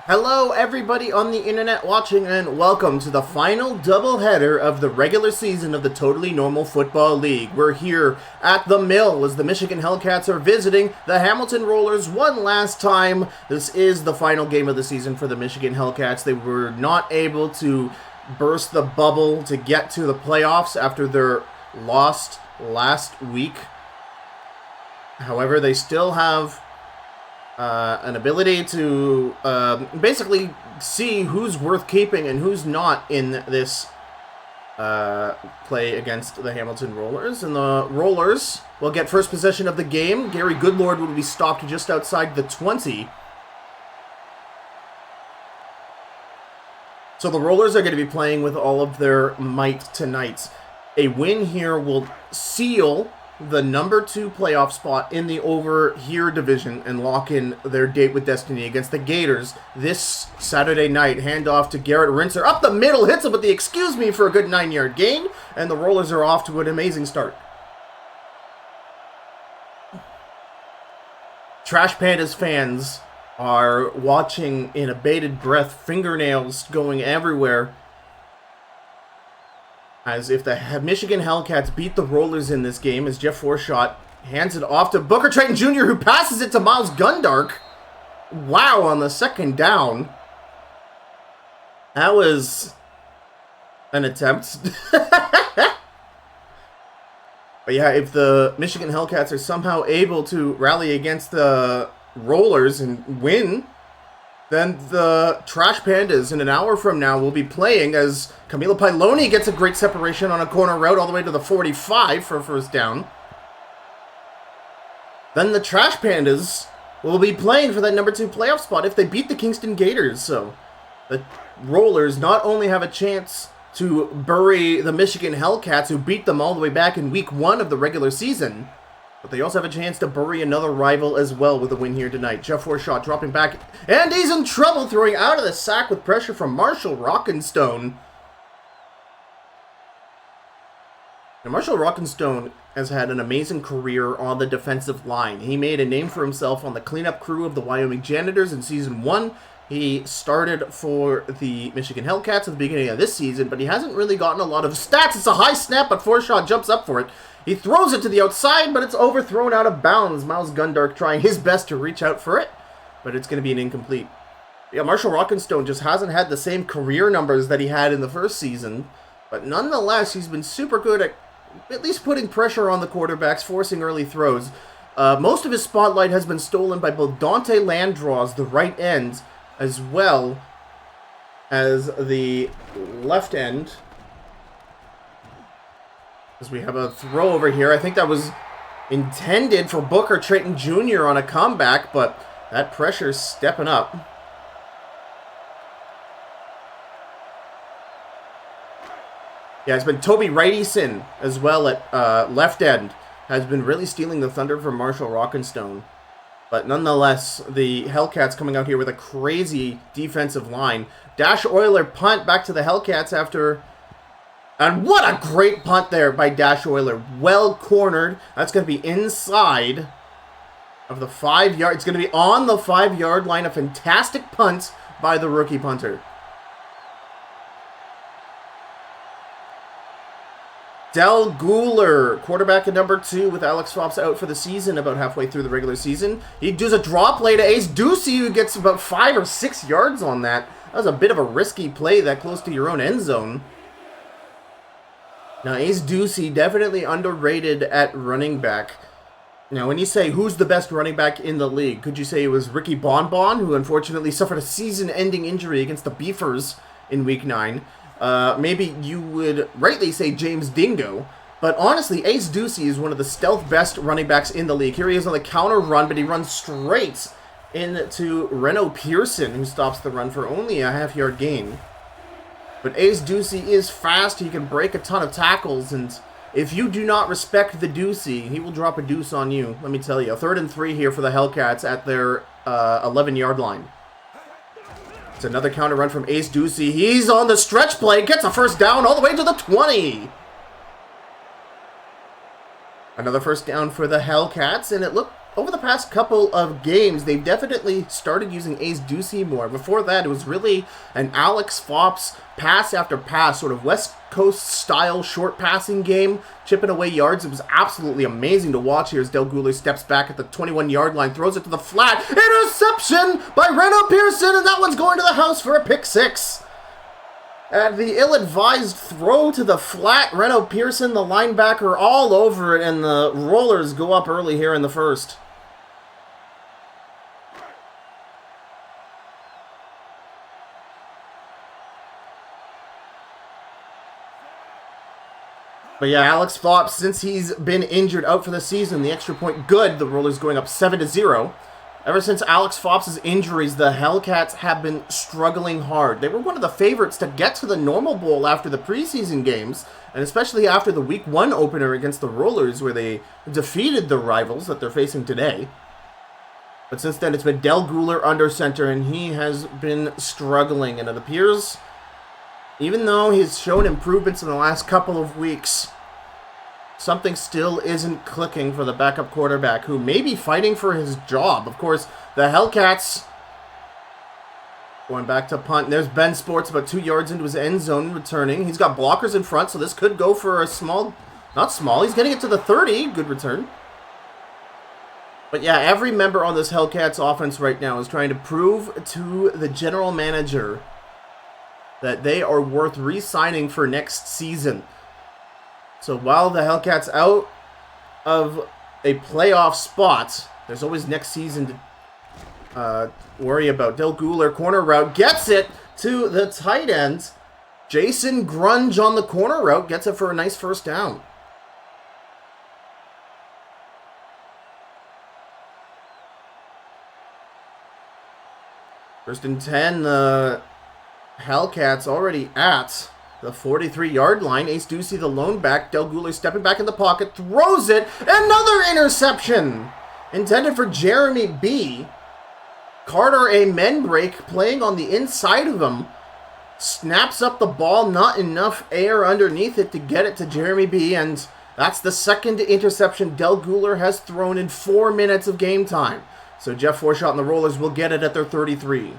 Hello everybody on the internet watching, and welcome to the final doubleheader of the regular season of the Totally Normal Football League. We're here at the Mill as the Michigan Hellcats are visiting the Hamilton Rollers one last time. This is the final game of the season for the Michigan Hellcats. They were not able to burst the bubble to get to the playoffs after their loss last week. However, they still have an ability to basically see who's worth keeping and who's not in this play against the Hamilton Rollers. And the Rollers will get first possession of the game. Gary Goodlord will be stopped just outside the 20. So the Rollers are going to be playing with all of their might tonight. A win here will seal the number 2 playoff spot in the Over Here division and lock in their date with destiny against the Gators this Saturday night. Handoff to Garrett Rinser. Up the middle, hits him with the excuse me for a good 9-yard gain, and the Rollers are off to an amazing start. Trash Pandas fans are watching in a bated breath, fingernails going everywhere, as if the Michigan Hellcats beat the Rollers in this game, as Jeff Forshot hands it off to Booker Trayton Jr., who passes it to Miles Gundark. Wow, on the second down. That was an attempt. But yeah, if the Michigan Hellcats are somehow able to rally against the Rollers and win, then the Trash Pandas in an hour from now will be playing as Camilo Pailoni gets a great separation on a corner route all the way to the 45 for a first down. Then the Trash Pandas will be playing for that number 2 playoff spot if they beat the Kingston Gators. So the Rollers not only have a chance to bury the Michigan Hellcats, who beat them all the way back in week 1 of the regular season, but they also have a chance to bury another rival as well with a win here tonight. Jeff Forshot dropping back, and he's in trouble, throwing out of the sack with pressure from Marshall Rockenstone. Now, Marshall Rockenstone has had an amazing career on the defensive line. He made a name for himself on the cleanup crew of the Wyoming Janitors in Season 1. He started for the Michigan Hellcats at the beginning of this season, but he hasn't really gotten a lot of stats. It's a high snap, but Forshot jumps up for it. He throws it to the outside, but it's overthrown out of bounds. Miles Gundark trying his best to reach out for it, but it's going to be an incomplete. Yeah, Marshall Rockenstone just hasn't had the same career numbers that he had in the first season, but nonetheless, he's been super good at least putting pressure on the quarterbacks, forcing early throws. Most of his spotlight has been stolen by both Dante Landraws, the right end, as well as the left end. As we have a throw over here. I think that was intended for Booker Trayton Jr. on a comeback, but that pressure's stepping up. Yeah, it's been Toby Wrightyson as well at left end. Has been really stealing the thunder from Marshall Rockenstone. But nonetheless, the Hellcats coming out here with a crazy defensive line. Dash Euler punt back to the Hellcats after... And what a great punt there by Dash Euler. Well cornered. That's going to be inside of the 5-yard. It's going to be on the 5-yard line. A fantastic punt by the rookie punter. Del Guler, quarterback at number 2 with Alex Fops out for the season, about halfway through the regular season. He does a draw play to Ace Ducey, who gets about 5 or 6 yards on that. That was a bit of a risky play that close to your own end zone. Now, Ace Ducey, definitely underrated at running back. Now, when you say who's the best running back in the league, could you say it was Ricky Bonbon, who unfortunately suffered a season-ending injury against the Beefers in Week 9? Maybe you would rightly say James Dingo. But honestly, Ace Ducey is one of the stealth best running backs in the league. Here he is on the counter run, but he runs straight into Reno Pearson, who stops the run for only a half-yard gain. But Ace Ducey is fast, he can break a ton of tackles, and if you do not respect the Ducey, he will drop a deuce on you, let me tell you. 3rd and 3 here for the Hellcats at their 11-yard line. It's another counter run from Ace Ducey. He's on the stretch play, gets a first down all the way to the 20. Another first down for the Hellcats, and it looked over the past couple of games, they've definitely started using Ace Ducey more. Before that, it was really an Alex Fops pass after pass, sort of West Coast style short passing game, chipping away yards. It was absolutely amazing to watch here as Del Guler steps back at the 21-yard line, throws it to the flat. Interception by Reno Pearson, and that one's going to the house for a pick six. And the ill-advised throw to the flat, Reno Pearson, the linebacker, all over it, and the Rollers go up early here in the first. But yeah, Alex Fops, since he's been injured out for the season, the extra point good, the Rollers going up 7-0. Ever since Alex Fops' injuries, the Hellcats have been struggling hard. They were one of the favorites to get to the Normal Bowl after the preseason games, and especially after the Week 1 opener against the Rollers, where they defeated the rivals that they're facing today. But since then, it's been Del Guler under center, and he has been struggling, and it appears, even though he's shown improvements in the last couple of weeks, something still isn't clicking for the backup quarterback, who may be fighting for his job. Of course, the Hellcats going back to punt. There's Ben Sports about 2 yards into his end zone returning. He's got blockers in front, so this could go for a small, not small, he's getting it to the 30. Good return. But yeah, every member on this Hellcats offense right now is trying to prove to the general manager that they are worth re-signing for next season. So while the Hellcats out of a playoff spot, there's always next season to worry about. Del Guler, corner route, gets it to the tight end. Jason Grunge on the corner route, gets it for a nice first down. First and 10, the Hellcats already at the 43-yard line. Ace Ducey, the lone back. Del Guler stepping back in the pocket, throws it. Another interception intended for Jeremy B. Carter, a men break, playing on the inside of him. Snaps up the ball, not enough air underneath it to get it to Jeremy B. And that's the second interception Del Guler has thrown in 4 minutes of game time. So Jeff Forshot and the Rollers will get it at their 33.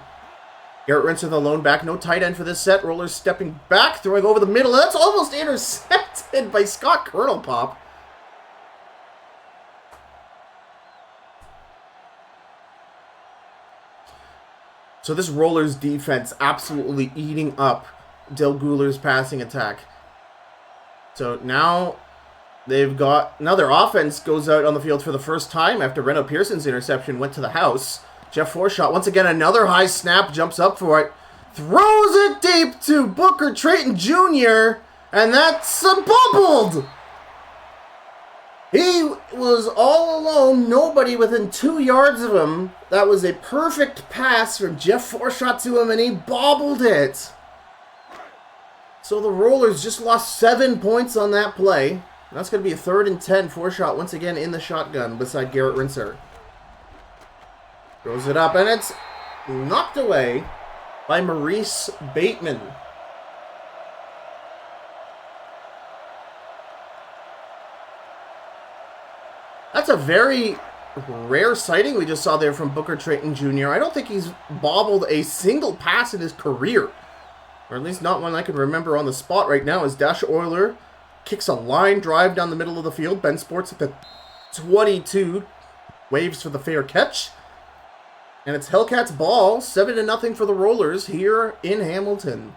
Garrett Rinser, the lone back. No tight end for this set. Rollers stepping back, throwing over the middle. That's almost intercepted by Scott Kernelpop. So this Rollers defense absolutely eating up Del Guler's passing attack. So now they've got another offense goes out on the field for the first time after Reno Pearson's interception went to the house. Jeff Forshot, once again, another high snap, jumps up for it, throws it deep to Booker Trayton Jr., and that's bubbled! He was all alone, nobody within 2 yards of him. That was a perfect pass from Jeff Forshot to him, and he bobbled it. So the Rollers just lost 7 points on that play. That's going to be a 3rd and 10. Forshot once again in the shotgun beside Garrett Rinser. Throws it up, and it's knocked away by Maurice Bateman. That's a very rare sighting we just saw there from Booker Trayton Jr. I don't think he's bobbled a single pass in his career. Or at least not one I can remember on the spot right now, as Dash Euler kicks a line drive down the middle of the field. Ben Sports at the 22 waves for the fair catch. And it's Hellcats ball, 7-0 for the Rollers here in Hamilton.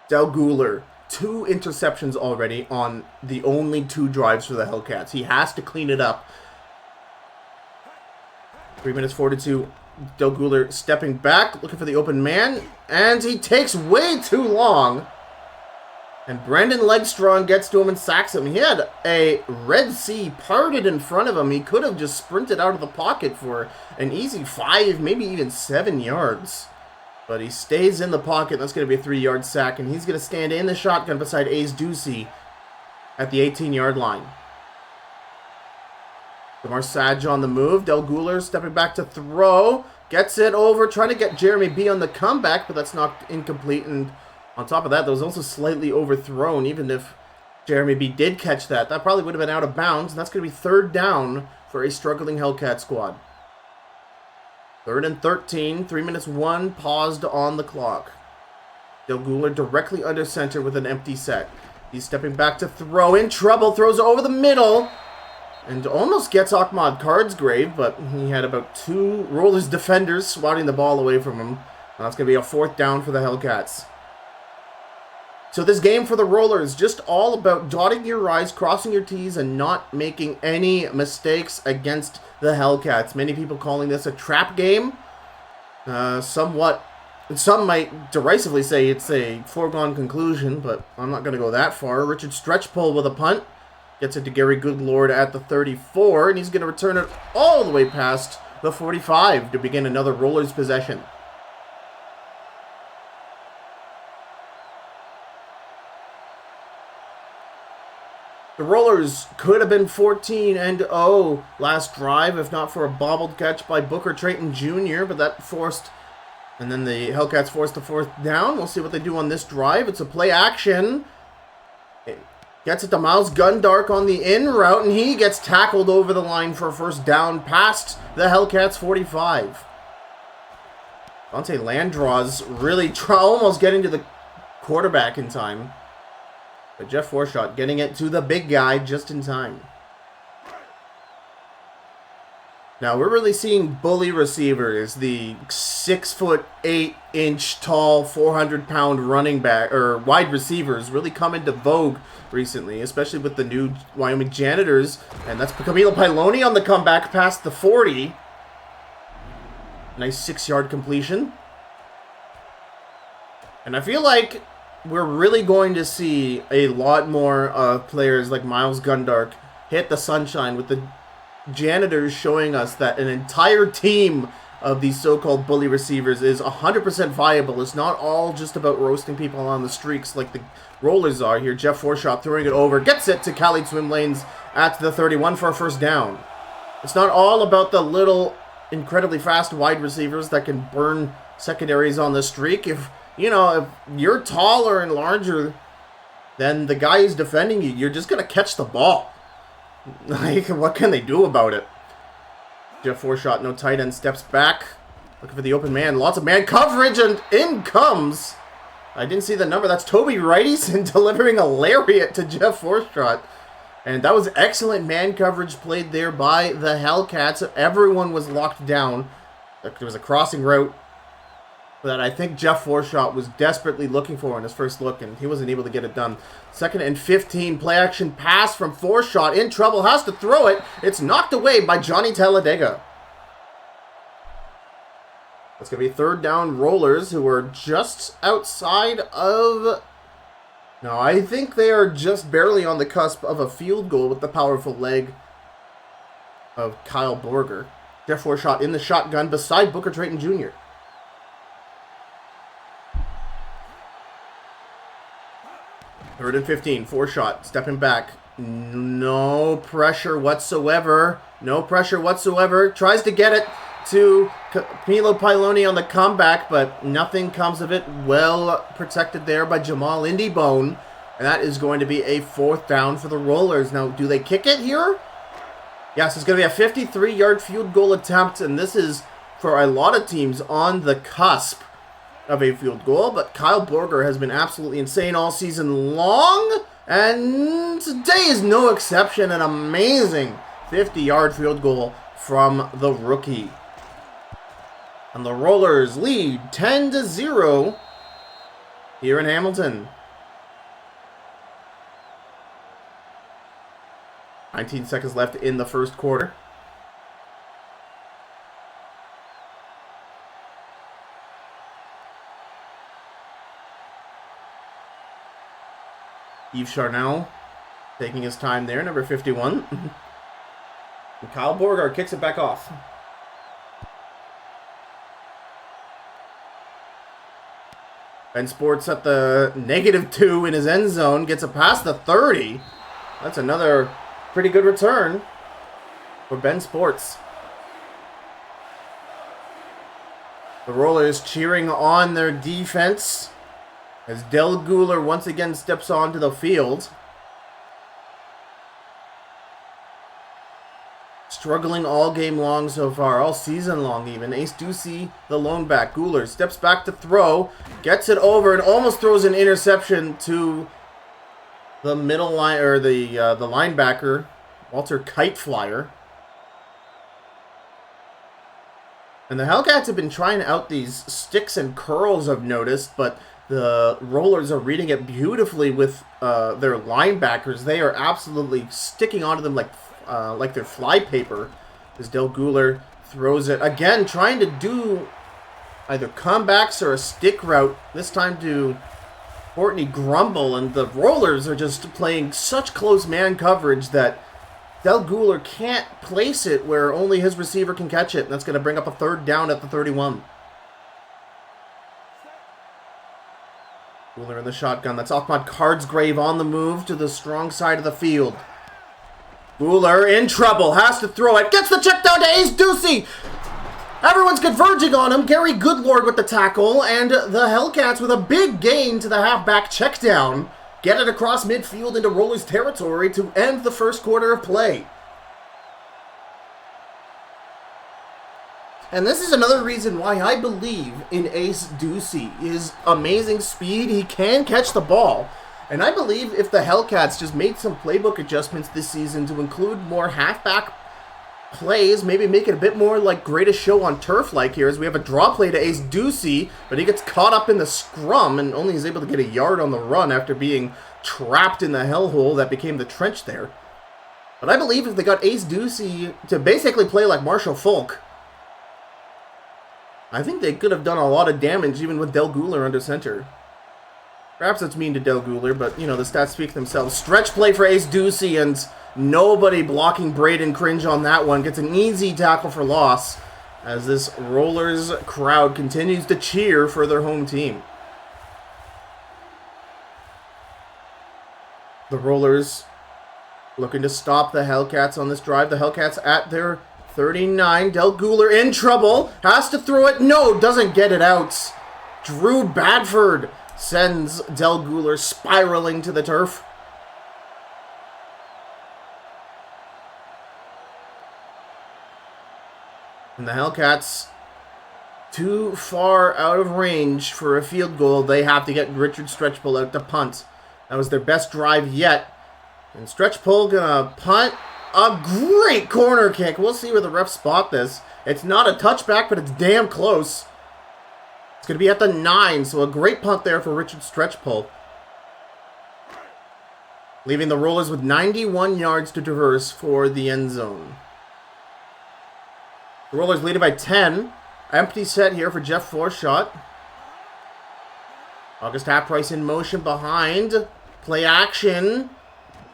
Del Guler, 2 interceptions already on the only 2 drives for the Hellcats. He has to clean it up. 3 minutes 42. Del Guler stepping back, looking for the open man, and he takes way too long. And Brandon Legstrong gets to him and sacks him. He had a Red Sea parted in front of him. He could have just sprinted out of the pocket for an easy 5, maybe even 7 yards. But he stays in the pocket. That's going to be a 3-yard sack, and he's going to stand in the shotgun beside Ace Ducey at the 18-yard line. Damar Sadge on the move. Del Guler stepping back to throw. Gets it over, trying to get Jeremy B on the comeback, but that's knocked incomplete. And on top of that, that was also slightly overthrown, even if Jeremy B did catch that. That probably would have been out of bounds. And that's going to be third down for a struggling Hellcat squad. 3rd and 13. 3 minutes 1 paused on the clock. Delguler directly under center with an empty set. He's stepping back to throw. In trouble. Throws over the middle. And almost gets Ahmad Cardsgrave, but he had about 2 Rollers defenders swatting the ball away from him. And that's going to be a 4th down for the Hellcats. So this game for the Rollers, just all about dotting your I's, crossing your T's, and not making any mistakes against the Hellcats. Many people calling this a trap game. Somewhat, some might derisively say it's a foregone conclusion, but I'm not going to go that far. Richard Stretchpole with a punt. Gets it to Gary Goodlord at the 34, and he's going to return it all the way past the 45 to begin another Rollers possession. The Rollers could have been 14-0 last drive, if not for a bobbled catch by Booker Trayton Jr., but that forced, and then the Hellcats forced the 4th down. We'll see what they do on this drive. It's a play action. It gets it to Miles Gundark on the in route, and he gets tackled over the line for a 1st down past the Hellcats 45. Dante Landraw's really almost getting to the quarterback in time. But Jeff Forshot getting it to the big guy just in time. Now we're really seeing bully receivers, the 6'8" tall, 400-pound running back or wide receivers really come into vogue recently, especially with the new Wyoming Janitors. And that's Camilo Piloni on the comeback past the 40. Nice 6-yard completion. And I feel like we're really going to see a lot more players like Miles Gundark hit the sunshine, with the Janitors showing us that an entire team of these so-called bully receivers is 100% viable. It's not all just about roasting people on the streaks like the Rollers are here. Jeff Forshot throwing it over, gets it to Khalid Swim Lanes at the 31 for a 1st down. It's not all about the little incredibly fast wide receivers that can burn secondaries on the streak. If you're taller and larger than the guy who's defending you, you're just going to catch the ball. Like, what can they do about it? Jeff Forshot, no tight end, steps back. Looking for the open man. Lots of man coverage, and in comes, I didn't see the number. That's Toby Wrightyson delivering a lariat to Jeff Forshot. And that was excellent man coverage played there by the Hellcats. Everyone was locked down. There was a crossing route that I think Jeff Forshot was desperately looking for in his first look, and he wasn't able to get it done. 2nd and 15, play action pass from Forshot, in trouble, has to throw it. It's knocked away by Johnny Talladega. That's going to be 3rd down Rollers, who are just outside of... No, I think they are just barely on the cusp of a field goal with the powerful leg of Kyle Borger. Jeff Forshot in the shotgun beside Booker Trayton Jr. 3rd and 15, Forshot stepping back. No pressure whatsoever. No pressure whatsoever. Tries to get it to Camilo Piloni on the comeback, but nothing comes of it. Well protected there by Jamal Indybone. And that is going to be a 4th down for the Rollers. Now, do they kick it here? Yes, it's going to be a 53-yard field goal attempt, and this is, for a lot of teams, on the cusp of a field goal, but Kyle Borger has been absolutely insane all season long, and today is no exception. An amazing 50-yard field goal from the rookie. And the Rollers lead 10-0 here in Hamilton. 19 seconds left in the first quarter. Yves Charnel taking his time there, number 51. And Kyle Borger kicks it back off. Ben Sports at the -2 in his end zone, gets it past the 30. That's another pretty good return for Ben Sports. The Rollers cheering on their defense as Del Guler once again steps onto the field. struggling all game long so far, all season long even. Ace Ducey, the lone back. Guler steps back to throw, gets it over, and almost throws an interception to the middle line, or the linebacker, Walter Kiteflyer. And the Hellcats have been trying out these sticks and curls, I've noticed, but the Rollers are reading it beautifully with their linebackers. They are absolutely sticking onto them like they're flypaper. As Del Guler throws it again, trying to do either comebacks or a stick route. This time to Courtney Grumble, and the Rollers are just playing such close man coverage that Del Guler can't place it where only his receiver can catch it. And that's going to bring up a third down at the 31. Guler in the shotgun. That's Ahmad Cardsgrave on the move to the strong side of the field. Guler in trouble. Has to throw it. Gets the check down to Ace Ducey. Everyone's converging on him. Gary Goodlord with the tackle. And the Hellcats with a big gain to the halfback check down. Get it across midfield into Rollers territory to end the first quarter of play. And this is another reason why I believe in Ace Ducey. His amazing speed, he can catch the ball. And I believe if the Hellcats just made some playbook adjustments this season to include more halfback plays, maybe make it a bit more like Greatest Show on Turf like here, as we have a draw play to Ace Ducey, but he gets caught up in the scrum and only is able to get a yard on the run after being trapped in the hellhole that became the trench there. But I believe if they got Ace Ducey to basically play like Marshall Falk, I think they could have done a lot of damage even with Del Guler under center. Perhaps it's mean to Del Guler, but, you know, the stats speak themselves. Stretch play for Ace Ducey, and nobody blocking Braden Cringe on that one. Gets an easy tackle for loss as this Rollers crowd continues to cheer for their home team. The Rollers looking to stop the Hellcats on this drive. The Hellcats at their 39. Del Guler in trouble. Has to throw it. No, doesn't get it out. Drew Badford sends Del Guler spiraling to the turf. And the Hellcats too far out of range for a field goal. They have to get Richard Stretchpull out to punt. That was their best drive yet. And Stretchpull gonna punt. A great corner kick. We'll see where the refs spot this. It's not a touchback, but it's damn close. It's going to be at the 9, so a great punt there for Richard Stretchpull. Leaving the Rollers with 91 yards to traverse for the end zone. The Rollers leading by 10. Empty set here for Jeff Forshot. August Half-Price in motion behind. Play action.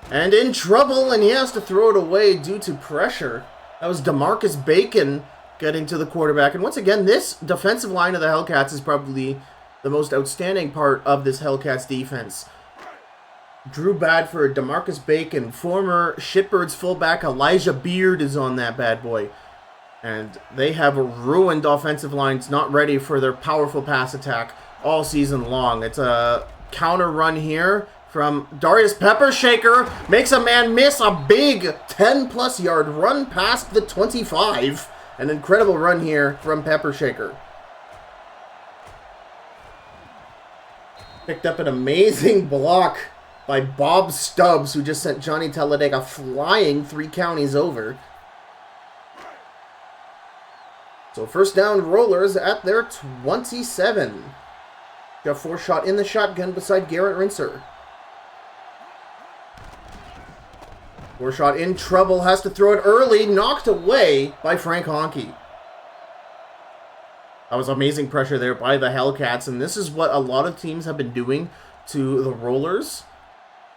And in trouble, and he has to throw it away due to pressure. That was DeMarcus Bacon getting to the quarterback. And once again, this defensive line of the Hellcats is probably the most outstanding part of this Hellcats defense. Drew Badford, DeMarcus Bacon, former Shitbirds fullback Elijah Beard is on that bad boy. And they have ruined offensive lines, not ready for their powerful pass attack all season long. It's a counter run here from Darius Peppershaker. Makes a man miss a big 10-plus yard run past the 25. An incredible run here from Peppershaker. Picked up an amazing block by Bob Stubbs, who just sent Johnny Talladega flying 3 counties over. So first down, Rollers at their 27. Got Forshot in the shotgun beside Garrett Rinser. Forshot in trouble, has to throw it early, knocked away by Frank Honke. That was amazing pressure there by the Hellcats, and this is what a lot of teams have been doing to the Rollers,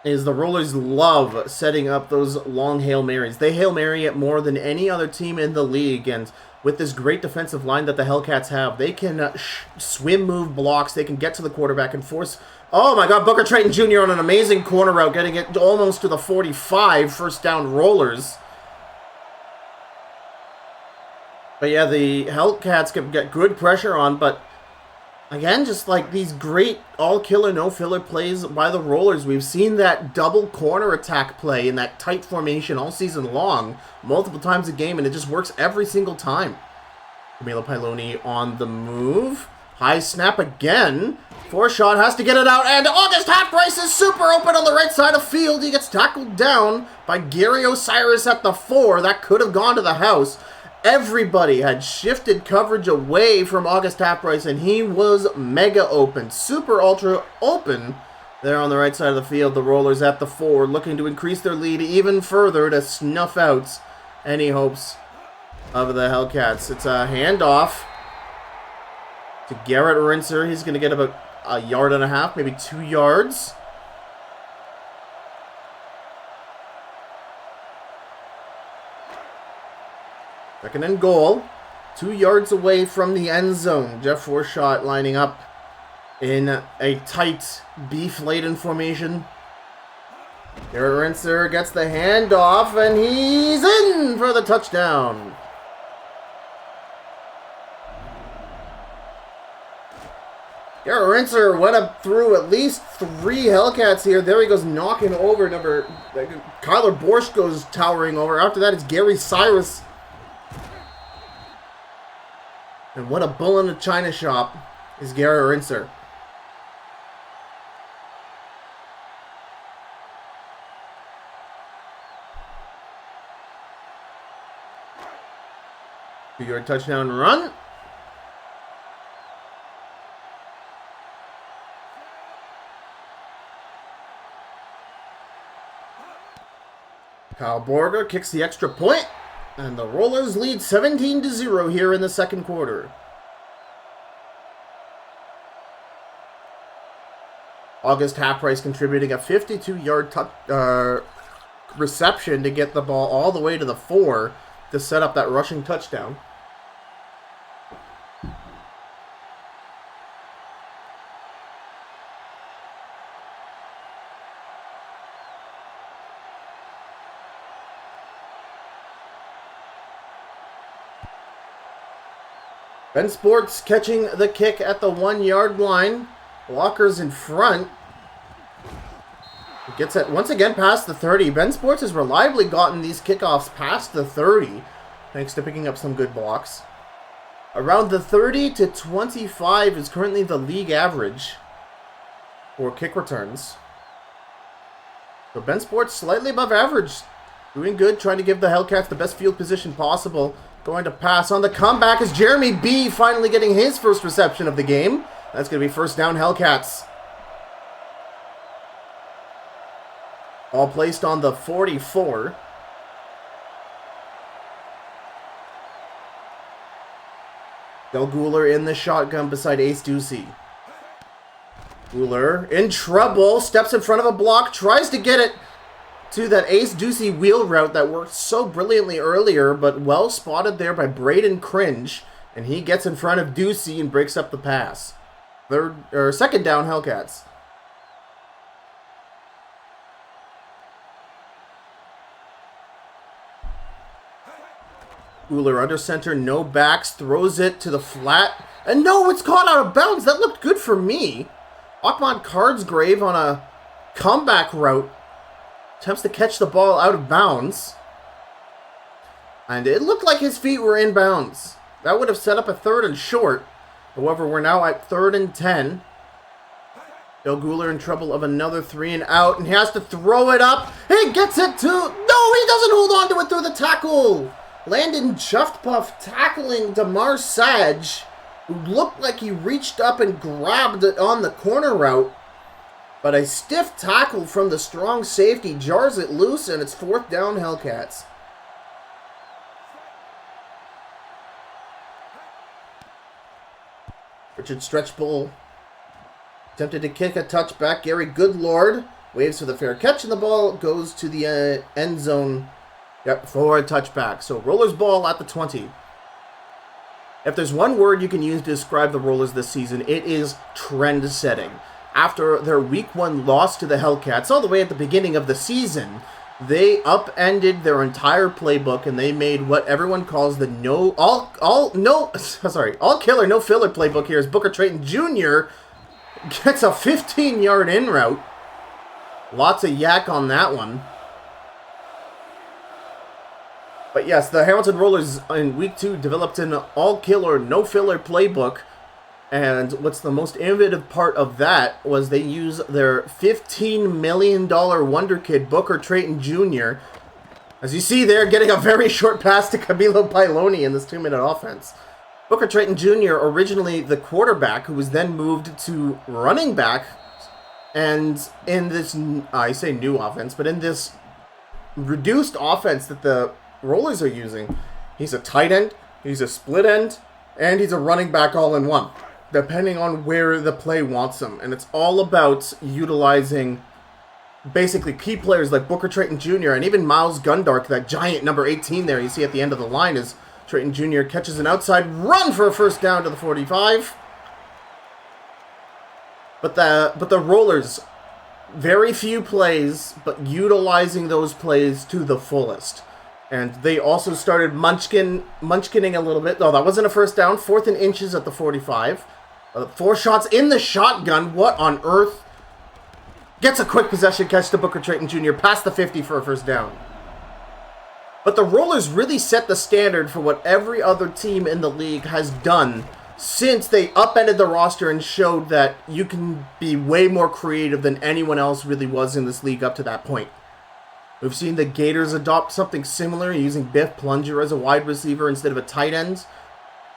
is the Rollers love setting up those long Hail Marys. They Hail Mary it more than any other team in the league, and with this great defensive line that the Hellcats have, they can swim move blocks, they can get to the quarterback and force... Oh my god, Booker Triton Jr. on an amazing corner route, getting it almost to the 45, first down Rollers. But yeah, the Hellcats can get good pressure on, but Again, just like these great all-killer, no-filler plays by the Rollers. We've seen that double corner attack play in that tight formation all season long, multiple times a game, and it just works every single time. Camilo Piloni on the move. High snap again. Four-shot has to get it out, and August Half-Price is super open on the right side of field. He gets tackled down by Gary Osiris at the 4. That could have gone to the house. Everybody had shifted coverage away from August Half-Price, and he was mega open. Super ultra open there on the right side of the field. The Rollers at the 4, looking to increase their lead even further to snuff out any hopes of the Hellcats. It's a handoff to Garrett Rinser. He's going to get about a yard and a half, maybe 2 yards. Second and goal. 2 yards away from the end zone. Jeff Forshot lining up in a tight, beef-laden formation. Garrett Rinser gets the handoff, and he's in for the touchdown. Garrett Rinser went up through at least 3 Hellcats here. There he goes knocking over Kyler Borsch goes towering over. After that, it's Gary Cyrus. And what a bull in a china shop is Garrett Rinser. Two-yard touchdown run. Kyle Borger kicks the extra point. And the Rollers lead 17-0 here in the second quarter. August Half-Price contributing a 52-yard reception to get the ball all the way to the 4 to set up that rushing touchdown. Ben Sports catching the kick at the 1-yard line. Walker's in front. Gets it once again past the 30. Ben Sports has reliably gotten these kickoffs past the 30, thanks to picking up some good blocks. Around the 30 to 25 is currently the league average for kick returns. So Ben Sports slightly above average. Doing good, trying to give the Hellcats the best field position possible. Going to pass on the comeback is Jeremy B. finally getting his first reception of the game. That's going to be first down Hellcats. All placed on the 44. Del Guler in the shotgun beside Ace Ducey. Guler in trouble, steps in front of a block, tries to get it to that Ace Ducey wheel route that worked so brilliantly earlier, but well spotted there by Braden Cringe, and he gets in front of Ducey and breaks up the pass. Second down Hellcats. Guler under center, no backs, throws it to the flat, and no, it's caught out of bounds. That looked good for me. Ahmad Cardsgrave on a comeback route attempts to catch the ball out of bounds. And it looked like his feet were in bounds. That would have set up a 3rd and short. However, we're now at 3rd and 10. Del Guler in trouble of another 3 and out, and he has to throw it up. He gets it to... No, he doesn't hold on to it through the tackle. Landon Chuffpuff tackling Damar Sage, who looked like he reached up and grabbed it on the corner route. But a stiff tackle from the strong safety jars it loose, and it's 4th down Hellcats. Richard Stretchbull attempted to kick a touchback. Gary Goodlord waves for the fair catch, and the ball goes to the end zone for a touchback. So Rollers ball at the 20. If there's one word you can use to describe the Rollers this season, it is trend setting. After their Week 1 loss to the Hellcats, all the way at the beginning of the season, They upended their entire playbook and they made what everyone calls the all killer, no filler playbook here as Booker Trayton Jr. gets a 15-yard in route. Lots of yak on that one. But yes, the Hamilton Rollers in week 2 developed an all-killer, no-filler playbook. And what's the most innovative part of that was they use their $15 million wonder kid, Booker Trayton Jr. As you see there, getting a very short pass to Camilo Pailoni in this 2-minute offense. Booker Trayton Jr., originally the quarterback, who was then moved to running back. And in this, I say new offense, but in this reduced offense that the Rollers are using, he's a tight end, he's a split end, and he's a running back all in one, depending on where the play wants him. And it's all about utilizing basically key players like Booker Trayton Jr. and even Miles Gundark, that giant number 18 there you see at the end of the line, as Trayton Jr. catches an outside run for a first down to the 45. But the Rollers, very few plays, but utilizing those plays to the fullest. And they also started munchkinning a little bit. No, that wasn't a first down. 4th and inches at the 45. 4 shots in the shotgun. What on earth? Gets a quick possession catch to Booker Trayton Jr. past the 50 for a first down. But the Rollers really set the standard for what every other team in the league has done since they upended the roster and showed that you can be way more creative than anyone else really was in this league up to that point. We've seen the Gators adopt something similar, using Biff Plunger as a wide receiver instead of a tight end.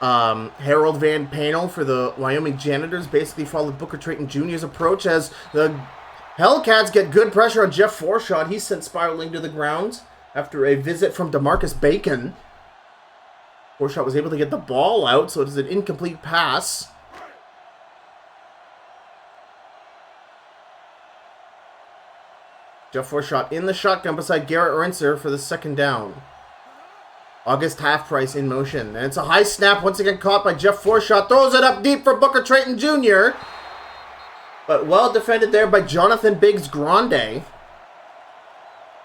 Harold Van Panel for the Wyoming Janitors basically followed Booker Trayton Jr.'s approach as the Hellcats get good pressure on Jeff Forshaw. He's sent spiraling to the ground after a visit from DeMarcus Bacon. Forshaw was able to get the ball out, so it is an incomplete pass. Jeff Forshaw in the shotgun beside Garrett Rentzer for the second down. August Half-Price in motion. And it's a high snap, once again caught by Jeff Forshaw. Throws it up deep for Booker Trayton Jr. But well defended there by Jonathan Biggs Grande,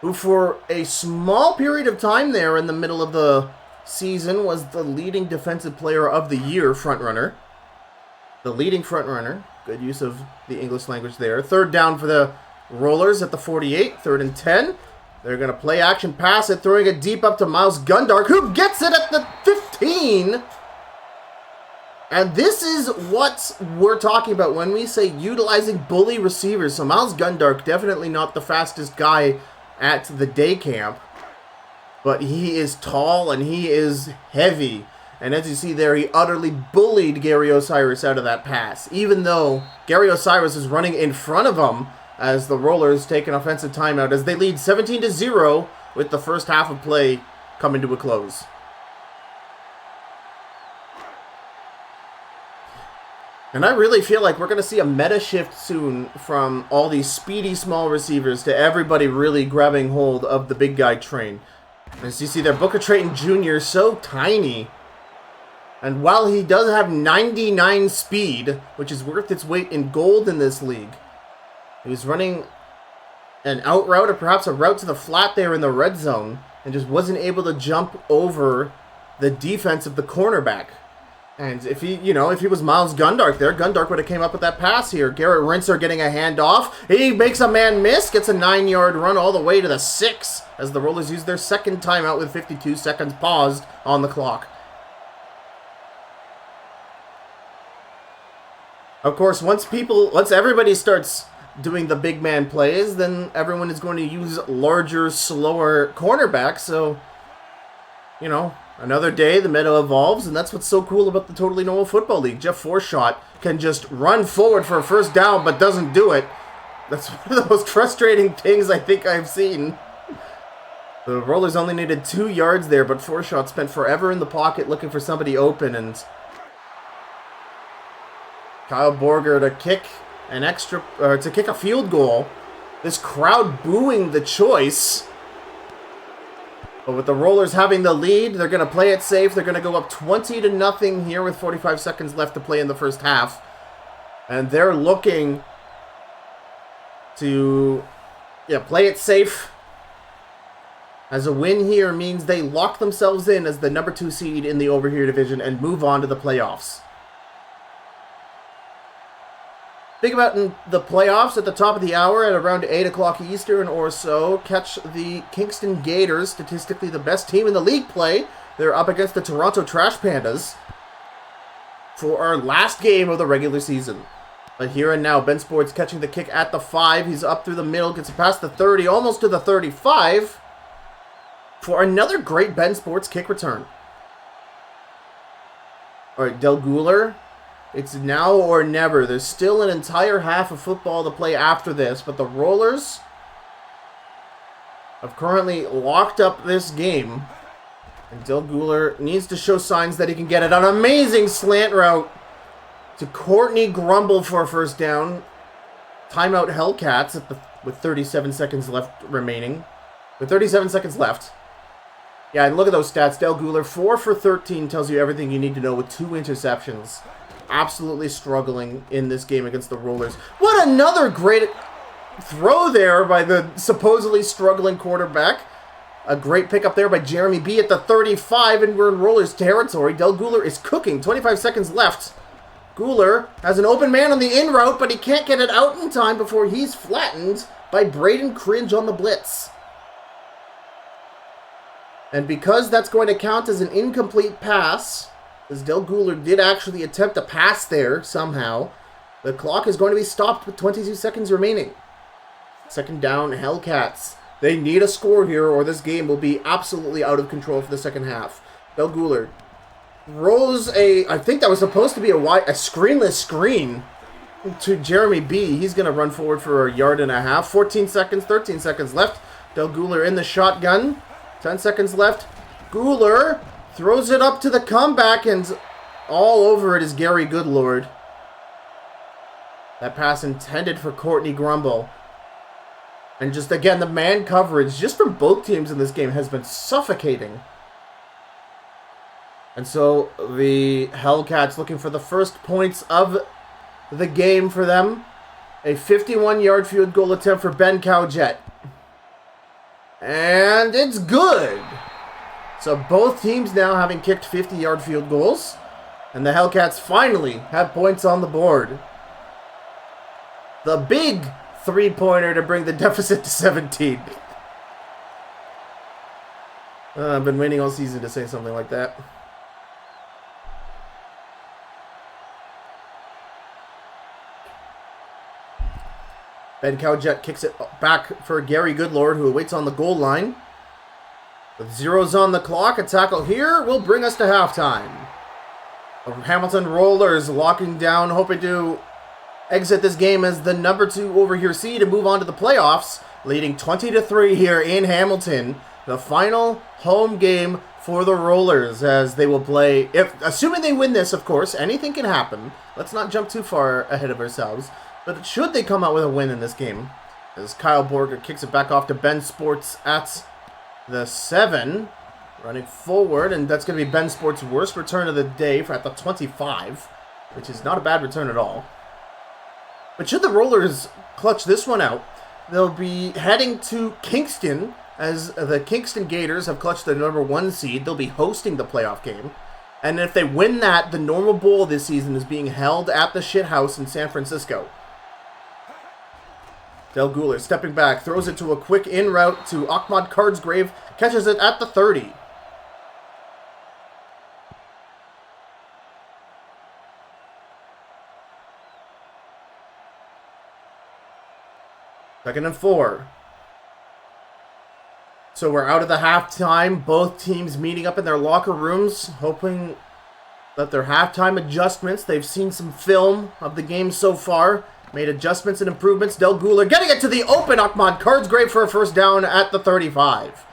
who for a small period of time there in the middle of the season was the leading defensive player of the year frontrunner. The leading frontrunner. Good use of the English language there. Third down for the Rollers at the 48. 3rd and 10. They're going to play action pass it, throwing it deep up to Miles Gundark, who gets it at the 15. And this is what we're talking about when we say utilizing bully receivers. So Miles Gundark, definitely not the fastest guy at the day camp, but he is tall and he is heavy. And as you see there, he utterly bullied Gary Osiris out of that pass, even though Gary Osiris is running in front of him as the Rollers take an offensive timeout as they lead 17-0 with the first half of play coming to a close. And I really feel like we're going to see a meta shift soon from all these speedy small receivers to everybody really grabbing hold of the big guy train. As you see there, Booker Trayton Jr. so tiny. And while he does have 99 speed, which is worth its weight in gold in this league, he was running an out route or perhaps a route to the flat there in the red zone and just wasn't able to jump over the defense of the cornerback. And if he was Miles Gundark there, Gundark would have came up with that pass here. Garrett Rentzer getting a handoff. He makes a man miss, gets a 9-yard run all the way to the 6 as the Rollers use their second timeout with 52 seconds paused on the clock. Of course, once everybody starts doing the big man plays, then everyone is going to use larger, slower cornerbacks. So, another day, the meta evolves, and that's what's so cool about the Totally Normal Football League. Jeff Forshaw can just run forward for a first down, but doesn't do it. That's one of the most frustrating things I think I've seen. The Rollers only needed 2 yards there, but Forshaw spent forever in the pocket looking for somebody open, and Kyle Borger to kick a field goal. This crowd booing the choice. But with the Rollers having the lead, they're going to play it safe. They're going to go up 20-0 here with 45 seconds left to play in the first half. And they're looking to play it safe as a win here means they lock themselves in as the number 2 seed in the Over Here division and move on to the playoffs. Think about in the playoffs at the top of the hour at around 8 o'clock Eastern or so. Catch the Kingston Gators, statistically the best team in the league, play. They're up against the Toronto Trash Pandas for our last game of the regular season. But here and now, Ben Sports catching the kick at the 5. He's up through the middle, gets past the 30, almost to the 35. For another great Ben Sports kick return. Alright, Del Guler. It's now or never. There's still an entire half of football to play after this, but the Rollers have currently locked up this game. And Del Guler needs to show signs that he can get it. An amazing slant route to Courtney Grumble for a first down. Timeout Hellcats with 37 seconds left remaining. With 37 seconds left. Yeah, and look at those stats. Del Guler, 4 for 13, tells you everything you need to know with 2 interceptions. Absolutely struggling in this game against the Rollers. What another great throw there by the supposedly struggling quarterback. A great pickup there by Jeremy B at the 35, and we're in Rollers territory. Del Guler is cooking. 25 seconds left. Guler has an open man on the in route, but he can't get it out in time before he's flattened by Braden Cringe on the blitz. And because that's going to count as an incomplete pass, as Del Guler did actually attempt a pass there somehow, the clock is going to be stopped with 22 seconds remaining. Second down, Hellcats. They need a score here or this game will be absolutely out of control for the second half. Del Guler throws I think that was supposed to be a screenless screen to Jeremy B. He's going to run forward for a yard and a half. 14 seconds, 13 seconds left. Del Guler in the shotgun. 10 seconds left. Guler throws it up to the comeback, and all over it is Gary Goodlord. That pass intended for Courtney Grumble. And just, again, the man coverage, just from both teams in this game, has been suffocating. And so, the Hellcats looking for the first points of the game for them. A 51-yard field goal attempt for Ben Cowjet. And it's good! So both teams now having kicked 50-yard field goals. And the Hellcats finally have points on the board. The big three-pointer to bring the deficit to 17. I've been waiting all season to say something like that. Ben Cowjet kicks it back for Gary Goodlord, who awaits on the goal line. With zeros on the clock, a tackle here will bring us to halftime. The Hamilton Rollers locking down, hoping to exit this game as the number 2 over here seed and move on to the playoffs, leading 20-3 here in Hamilton. The final home game for the Rollers, as they will play, assuming they win this, of course, anything can happen. Let's not jump too far ahead of ourselves. But should they come out with a win in this game, as Kyle Borger kicks it back off to Ben Sports at the 7, running forward, and that's going to be Ben Sports' worst return of the day at the 25, which is not a bad return at all. But should the Rollers clutch this one out, they'll be heading to Kingston, as the Kingston Gators have clutched the number 1 seed. They'll be hosting the playoff game. And if they win that, the normal bowl this season is being held at the Shit House in San Francisco. Del Guler stepping back, throws it to a quick in route to Ahmad Cardsgrave, catches it at the 30. Second and 4. So we're out of the halftime. Both teams meeting up in their locker rooms, hoping that their halftime adjustments, they've seen some film of the game so far, made adjustments and improvements. Del Guler getting it to the open Ahmad Cardsgrave for a first down at the 35.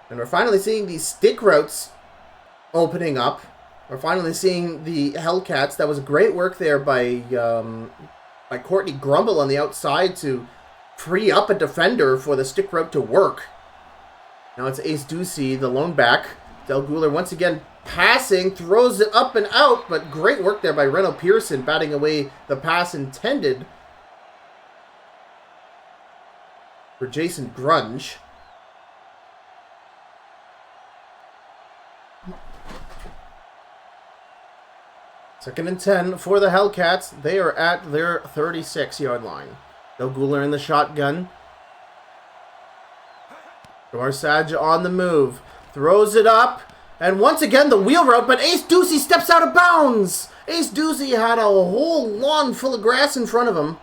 And we're finally seeing these stick routes opening up. We're finally seeing the Hellcats. That was great work there by Courtney Grumble on the outside to free up a defender for the stick route to work. Now it's Ace Ducey, the lone back. Del Guler once again passing, throws it up and out, but great work there by Reno Pearson, batting away the pass intended for Jason Grunge. Second and 10 for the Hellcats. They are at their 36-yard line. Del Guler in the shotgun. Dorsage on the move. Throws it up. And once again, the wheel route, but Ace Ducey steps out of bounds. Ace Ducey had a whole lawn full of grass in front of him.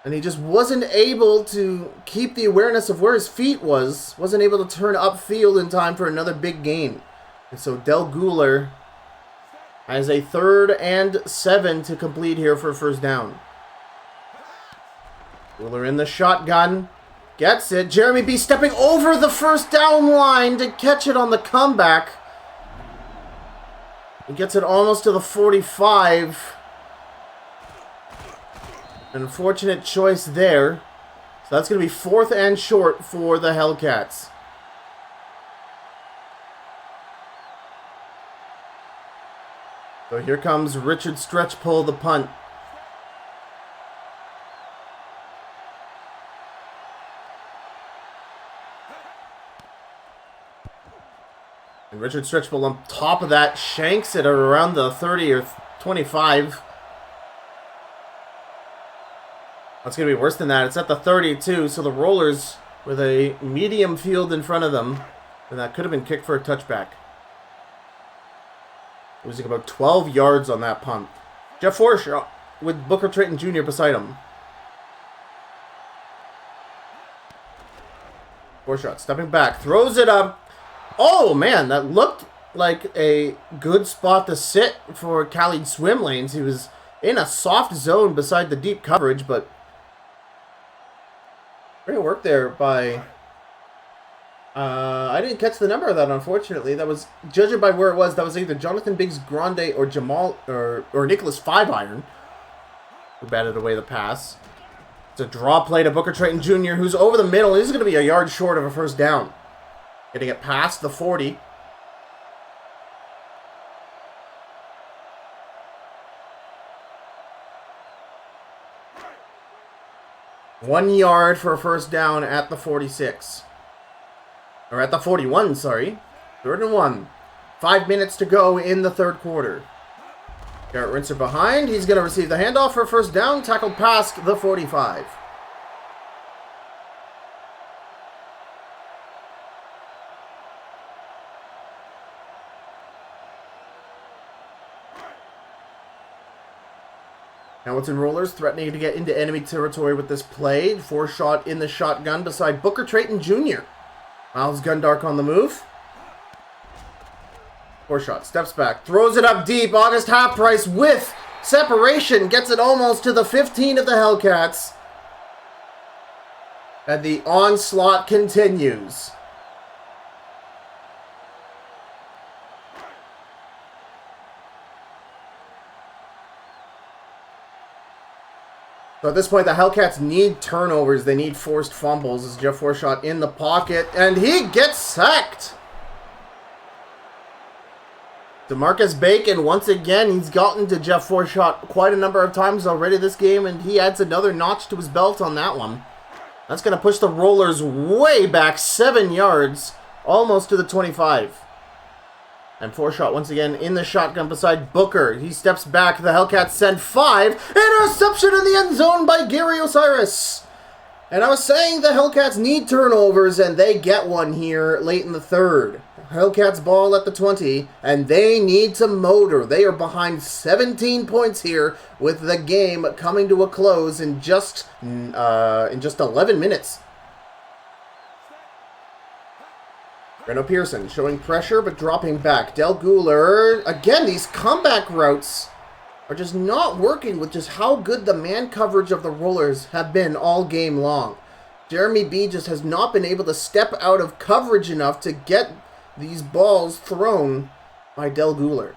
And he just wasn't able to keep the awareness of where his feet was. Wasn't able to turn upfield in time for another big gain. And so Del Guler has a 3rd and 7 to complete here for a first down. Guler in the shotgun. Gets it. Jeremy B stepping over the first down line to catch it on the comeback. He gets it almost to the 45. An unfortunate choice there. So that's going to be 4th and short for the Hellcats. So here comes Richard Stretchpull, the punt. And Richard Stretchpull on top of that shanks it around the 30 or 25. That's going to be worse than that. It's at the 32, so the Rollers with a medium field in front of them. And that could have been kicked for a touchback. Losing about 12 yards on that punt. Jeff Forshaw with Booker Trayton Jr. beside him. Forshaw stepping back, throws it up. Oh man, that looked like a good spot to sit for Khalid swim lanes. He was in a soft zone beside the deep coverage, but great work there by... I didn't catch the number of that, unfortunately. That was, judging by where it was, that was either Jonathan Biggs Grande or Jamal or Nicholas Five Iron who batted away the pass. It's a draw play to Booker Trayton Jr., who's over the middle. He's going to be a yard short of a first down. Getting it past the 40. One yard for a first down at the 46. Or at the 41, sorry. 3rd and 1. 5 minutes to go in the 3rd quarter. Garrett Rinser behind. He's going to receive the handoff for a first down. Tackled past the 45. Hamilton Rollers threatening to get into enemy territory with this play. Forshaw in the shotgun beside Booker Trayton Jr. Miles Gundark on the move. Forshaw steps back, throws it up deep. August Half-Price with separation. Gets it almost to the 15 of the Hellcats. And the onslaught continues. So at this point, the Hellcats need turnovers. They need forced fumbles as Jeff Forshaw in the pocket. And he gets sacked. DeMarcus Bacon, once again, he's gotten to Jeff Forshaw quite a number of times already this game. And he adds another notch to his belt on that one. That's going to push the Rollers way back 7 yards. Almost to the 25. And Forshaw once again in the shotgun beside Booker. He steps back. The Hellcats send 5. Interception in the end zone by Gary Osiris. And I was saying the Hellcats need turnovers, and they get one here late in the 3rd. Hellcats ball at the 20, and they need to motor. They are behind 17 points here with the game coming to a close in just 11 minutes. Breno Pearson showing pressure but dropping back. Del Guler. Again, these comeback routes are just not working with just how good the man coverage of the Rollers have been all game long. Jeremy B just has not been able to step out of coverage enough to get these balls thrown by Del Guler.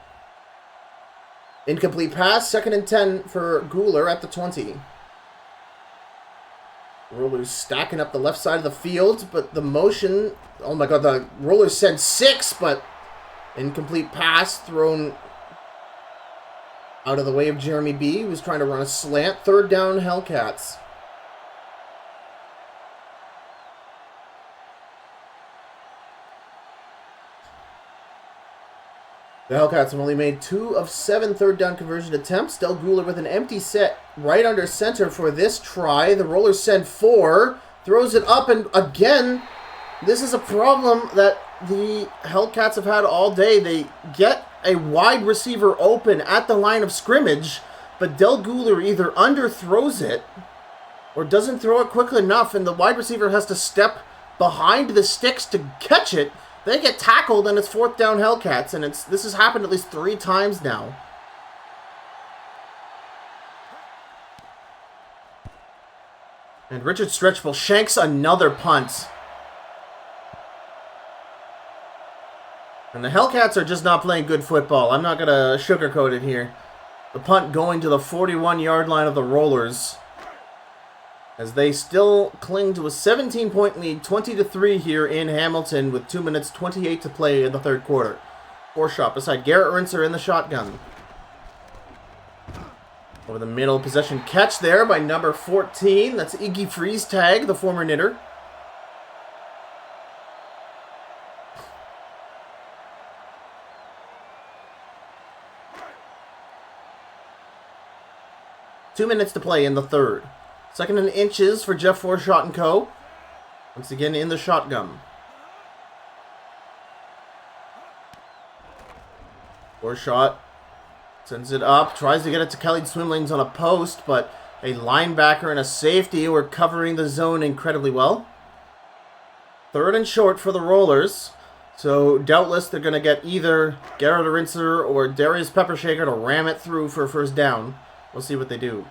Incomplete pass. 2nd and 10 for Guler at the 20. Rollers stacking up the left side of the field, but the motion... Oh my god, the Rollers sent 6, but incomplete pass thrown out of the way of Jeremy B, who was trying to run a slant. 3rd down, Hellcats. The Hellcats have only made 2 of 7 third down conversion attempts. Del Guler with an empty set right under center for this try. The Rollers send 4. Throws it up, and again, this is a problem that the Hellcats have had all day. They get a wide receiver open at the line of scrimmage, but Del Guler either underthrows it or doesn't throw it quickly enough, and the wide receiver has to step behind the sticks to catch it. They get tackled, and it's 4th down Hellcats, and this has happened at least 3 times now. And Richard Stretchful shanks another punt. And the Hellcats are just not playing good football. I'm not going to sugarcoat it here. The punt going to the 41-yard line of the Rollers, as they still cling to a 17-point lead, 20-3 here in Hamilton, with 2 minutes 28 to play in the third quarter. Four-shot beside Garrett Rinser in the shotgun. Over the middle, possession catch there by number 14. That's Iggy Freestag, the former Knitter. Two minutes to play in the third. 2nd and inches for Jeff Forshot and co. Once again in the shotgun. Forshot sends it up, tries to get it to Kelly Swimlings on a post, but a linebacker and a safety were covering the zone incredibly well. 3rd and short for the Rollers. So doubtless they're going to get either Garrett Rinser or Darius Peppershaker to ram it through for a first down. We'll see what they do.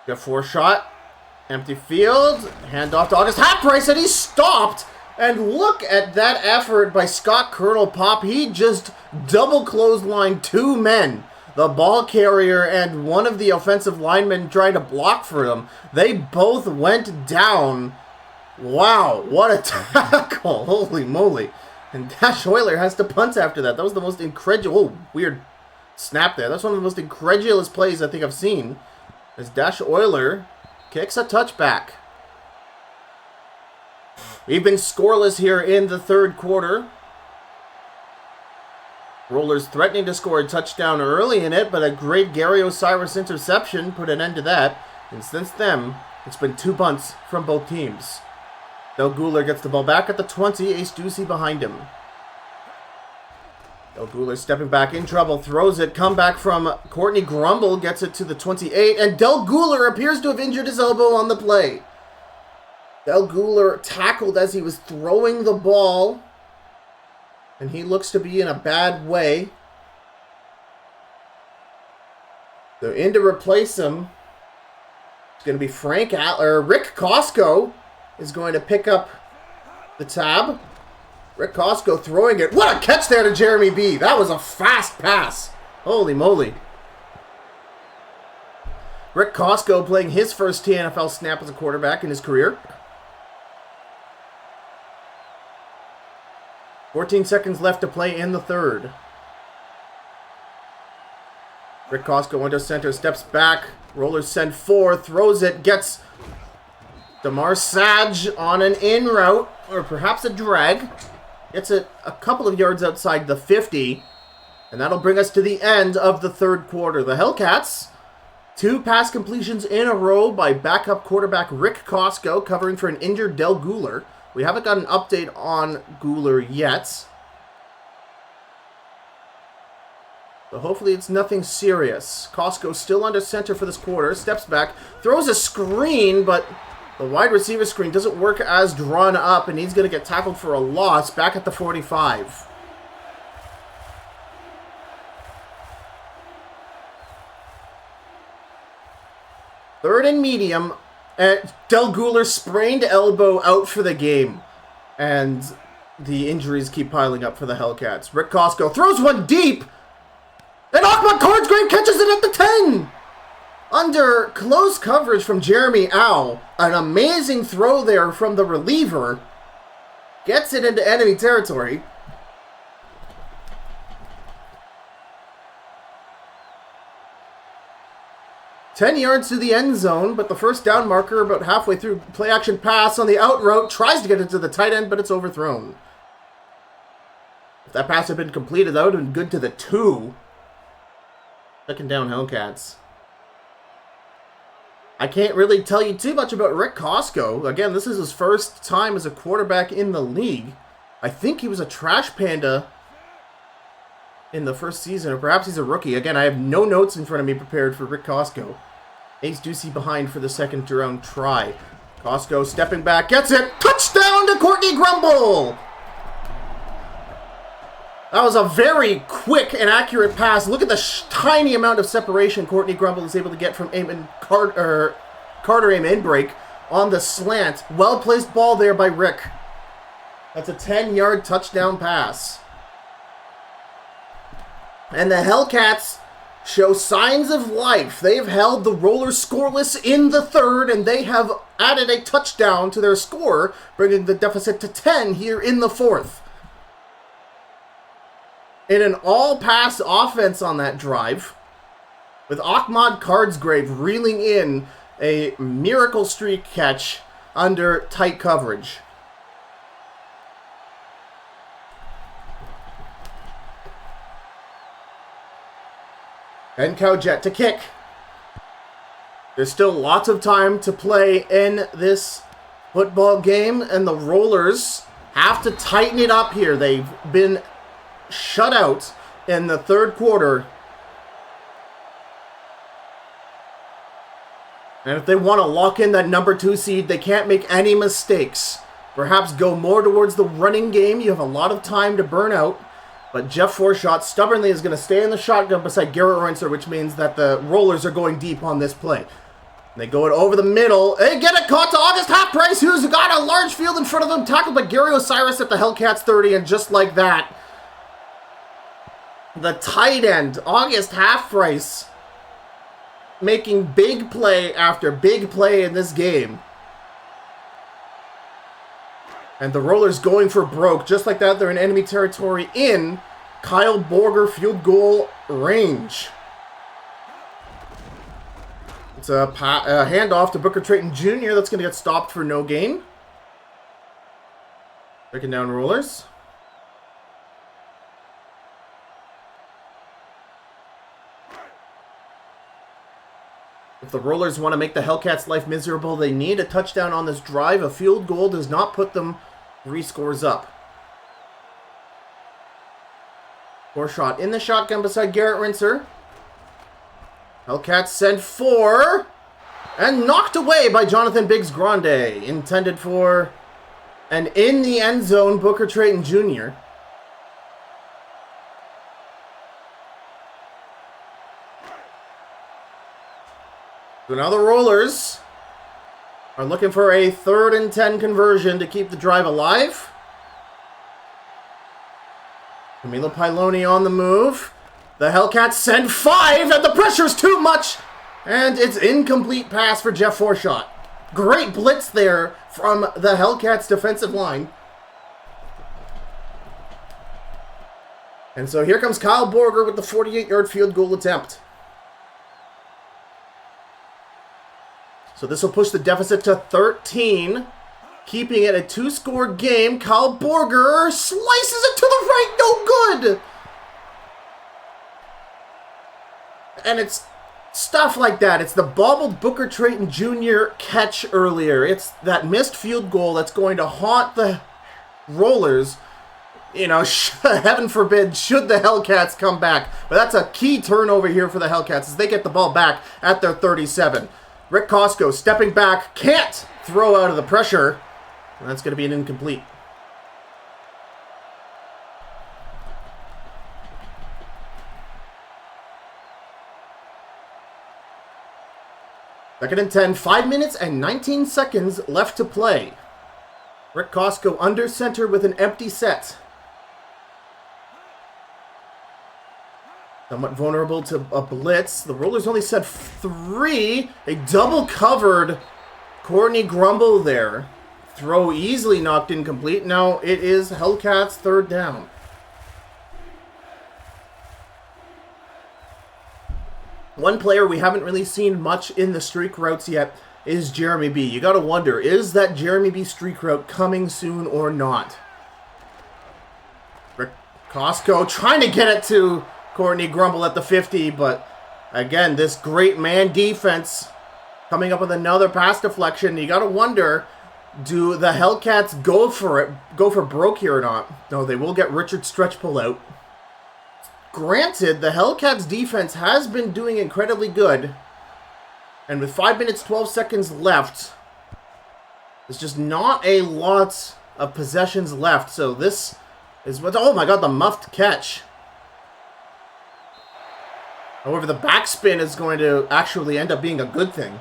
Got 4-shot. Empty field. Handoff to August Halfprice, and he stopped. And look at that effort by Scott Colonel Pop. He just double clotheslined 2 men. The ball carrier and one of the offensive linemen tried to block for them. They both went down. Wow, what a tackle. Holy moly. And Dash Euler has to punt after that. That was the most incredible... Oh, weird snap there. That's one of the most incredulous plays I think I've seen. As Dash Euler kicks a touchback. We've been scoreless here in the third quarter. Rollers threatening to score a touchdown early in it, but a great Gary Osiris interception put an end to that. And since then, it's been 2 punts from both teams. Del Guler gets the ball back at the 20, Ace Ducey behind him. Del Guler stepping back in trouble, throws it, comeback from Courtney Grumble, gets it to the 28, and Del Guler appears to have injured his elbow on the play. Del Guler tackled as he was throwing the ball, and he looks to be in a bad way. So in to replace him, it's going to be Rick Costco is going to pick up the tab. Rick Costco throwing it. What a catch there to Jeremy B. That was a fast pass. Holy moly. Rick Costco playing his first TNFL snap as a quarterback in his career. 14 seconds left to play in the third. Rick Costco under center, steps back. Rollers send 4, throws it, gets Damar Sage on an in route, or perhaps a drag. Gets it a couple of yards outside the 50. And that'll bring us to the end of the third quarter. The Hellcats, 2 pass completions in a row by backup quarterback Rick Costco, covering for an injured Del Guler. We haven't got an update on Guler yet. So hopefully it's nothing serious. Costco still under center for this quarter. Steps back, throws a screen, but the wide receiver screen doesn't work as drawn up, and he's going to get tackled for a loss back at the 45. Third and medium. Del Guler sprained elbow out for the game. And the injuries keep piling up for the Hellcats. Rick Costco throws one deep. And Ahmad Cordsgrave catches it at the 10. Under close coverage from Jeremy Au, an amazing throw there from the reliever. Gets it into enemy territory. Ten yards to the end zone, but the first down marker about halfway through play action pass on the out route tries to get it to the tight end, but it's overthrown. If that pass had been completed, that would have been good to the 2. Second down Hellcats. I can't really tell you too much about Rick Costco. Again, this is his first time as a quarterback in the league. I think he was a trash panda in the first season, or perhaps he's a rookie. Again, I have no notes in front of me prepared for Rick Costco. Ace Ducey behind for the second round try. Costco stepping back, gets it. Touchdown to Courtney Grumble! That was a very quick and accurate pass. Look at the tiny amount of separation Courtney Grumble is able to get from Carter aim break on the slant. Well-placed ball there by Rick. That's a 10-yard touchdown pass. And the Hellcats show signs of life. They've held the Rollers scoreless in the third, and they have added a touchdown to their score, bringing the deficit to 10 here in the fourth. In an all-pass offense on that drive, with Ahmad Cardsgrave reeling in a miracle streak catch under tight coverage. And Cowjet to kick. There's still lots of time to play in this football game, and the Rollers have to tighten it up here. They've been shut out in the third quarter. And if they want to lock in that number 2 seed, they can't make any mistakes. Perhaps go more towards the running game. You have a lot of time to burn out. But Jeff Forshot stubbornly is going to stay in the shotgun beside Garrett Reinser, which means that the Rollers are going deep on this play. They go it over the middle. They get it caught to August Half-Price, who's got a large field in front of him. Tackled by Gary Osiris at the Hellcats 30, and just like that, the tight end, August Half-Price, making big play after big play in this game. And the Rollers going for broke. Just like that, they're in enemy territory in Kyle Borger field goal range. It's a handoff to Booker Trayton Jr. that's going to get stopped for no gain. Breaking down Rollers. If the Rollers want to make the Hellcats' life miserable, they need a touchdown on this drive. A field goal does not put them 3 scores up. Forshot in the shotgun beside Garrett Reinser. Hellcats send 4. And knocked away by Jonathan Biggs Grande. Intended for an in the end zone Booker Trayton Jr. So now the Rollers are looking for a 3rd and 10 conversion to keep the drive alive. Camilo Piloni on the move. The Hellcats send 5, and the pressure's too much. And it's incomplete pass for Jeff Forshot. Great blitz there from the Hellcats defensive line. And so here comes Kyle Borger with the 48-yard field goal attempt. So this will push the deficit to 13, keeping it a 2-score game. Kyle Borger slices it to the right, no good! And it's stuff like that. It's the bobbled Booker Trayton Jr. catch earlier. It's that missed field goal that's going to haunt the Rollers. You know, heaven forbid, should the Hellcats come back. But that's a key turnover here for the Hellcats as they get the ball back at their 37. Rick Costco stepping back, can't throw out of the pressure. And that's going to be an incomplete. Second and 10, 5 minutes and 19 seconds left to play. Rick Costco under center with an empty set. Somewhat vulnerable to a blitz. The Rollers only set 3. A double-covered Courtney Grumble there. Throw easily knocked incomplete. Now it is Hellcats' 3rd down. One player we haven't really seen much in the streak routes yet is Jeremy B. You gotta wonder, is that Jeremy B streak route coming soon or not? Costco trying to get it to Courtney Grumble at the 50, but again, this great man defense coming up with another pass deflection. You got to wonder, do the Hellcats go for broke here or not? No, they will get Richard's stretch pull out. Granted, the Hellcats defense has been doing incredibly good. And with 5 minutes, 12 seconds left, there's just not a lot of possessions left. So this is what... Oh my god, the muffed catch. However, the backspin is going to actually end up being a good thing.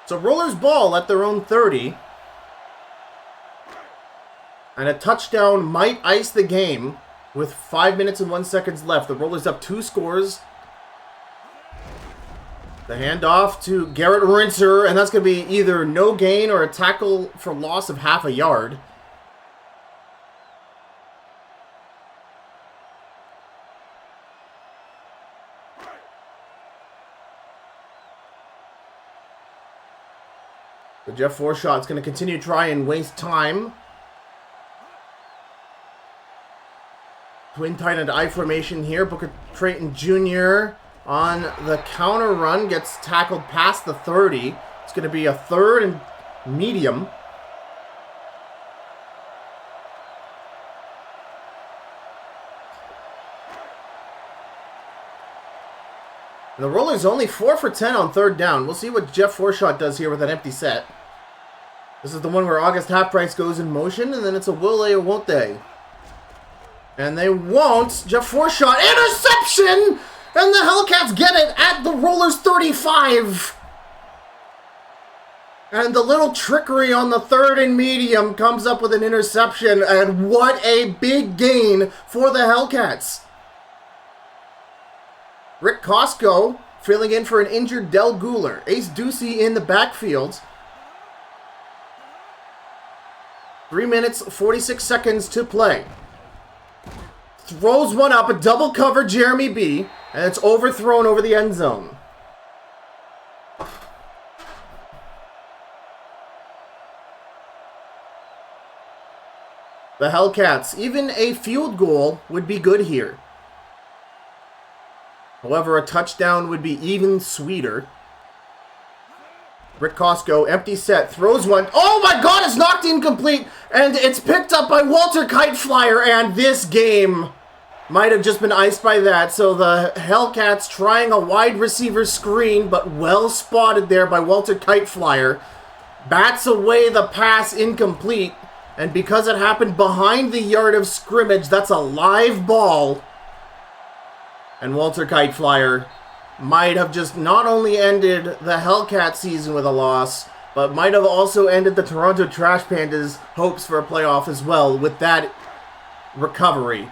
So Rollers ball at their own 30. And a touchdown might ice the game with 5 minutes and 1 second left. The Rollers up 2 scores. The handoff to Garrett Rinser, and that's going to be either no gain or a tackle for loss of half a yard. So Jeff Forshot's going to continue to try and waste time. Twin tight end I formation here. Booker Trayton Jr. on the counter run gets tackled past the 30. It's going to be a 3rd and medium. And the Rollers only 4 for 10 on 3rd down. We'll see what Jeff Forshot does here with an empty set. This is the one where August Half Price goes in motion, and then it's a will they or won't they. And they won't. Jeff Forshot, interception! And the Hellcats get it at the Rollers 35. And the little trickery on the 3rd and medium comes up with an interception. And what a big gain for the Hellcats. Rick Costco filling in for an injured Del Guler. Ace Ducey in the backfield. 3 minutes, 46 seconds to play. Throws one up, a double cover Jeremy B. And it's overthrown over the end zone. The Hellcats, even a field goal would be good here. However, a touchdown would be even sweeter. Rick Costco, empty set, throws one. Oh my god, it's knocked incomplete. And it's picked up by Walter Kiteflyer. And this game might have just been iced by that. So the Hellcats trying a wide receiver screen, but well spotted there by Walter Kiteflyer. Bats away the pass incomplete. And because it happened behind the yard of scrimmage, that's a live ball. And Walter Kiteflyer might have just not only ended the Hellcat season with a loss, but might have also ended the Toronto Trash Pandas' hopes for a playoff as well with that recovery.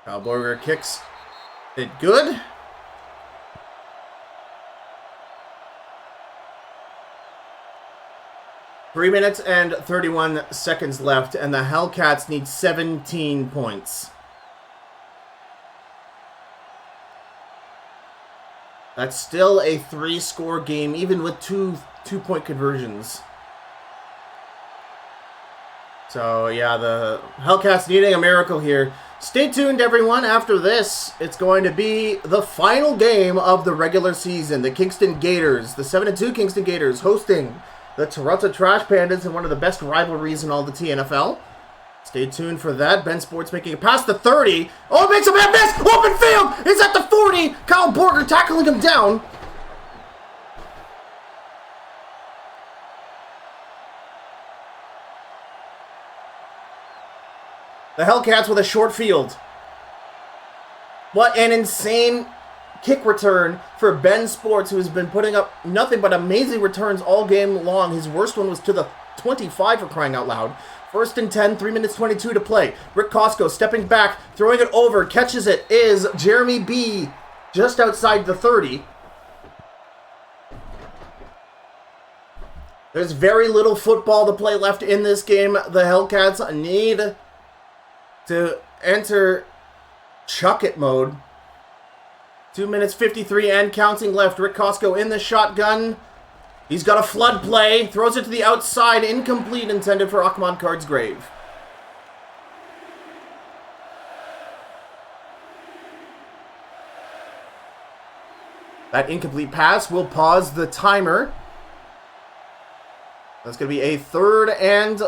Kyle Borger kicks it good. Three minutes and 31 seconds left, and the Hellcats need 17 points. That's still a 3-score game, even with two-point conversions. So, yeah, the Hellcats needing a miracle here. Stay tuned, everyone. After this, it's going to be the final game of the regular season. The Kingston Gators, the 7-2 Kingston Gators, hosting the Toronto Trash Pandas in one of the best rivalries in all the TNFL. Stay tuned for that. Ben Sports making it past the 30. Oh, it makes a bad miss! Open field! It's at the 40! Kyle Borger tackling him down. The Hellcats with a short field. What an insane kick return for Ben Sports, who has been putting up nothing but amazing returns all game long. His worst one was to the 25 for crying out loud. 1st and 10, 3 minutes 22 to play. Rick Costco stepping back, throwing it over, catches it, is Jeremy B. just outside the 30. There's very little football to play left in this game. The Hellcats need to enter chuck it mode. 2 minutes 53 and counting left. Rick Costco in the shotgun. He's got a flood play. Throws it to the outside. Incomplete, intended for Ahmad Cardsgrave. That incomplete pass will pause the timer. That's going to be a third and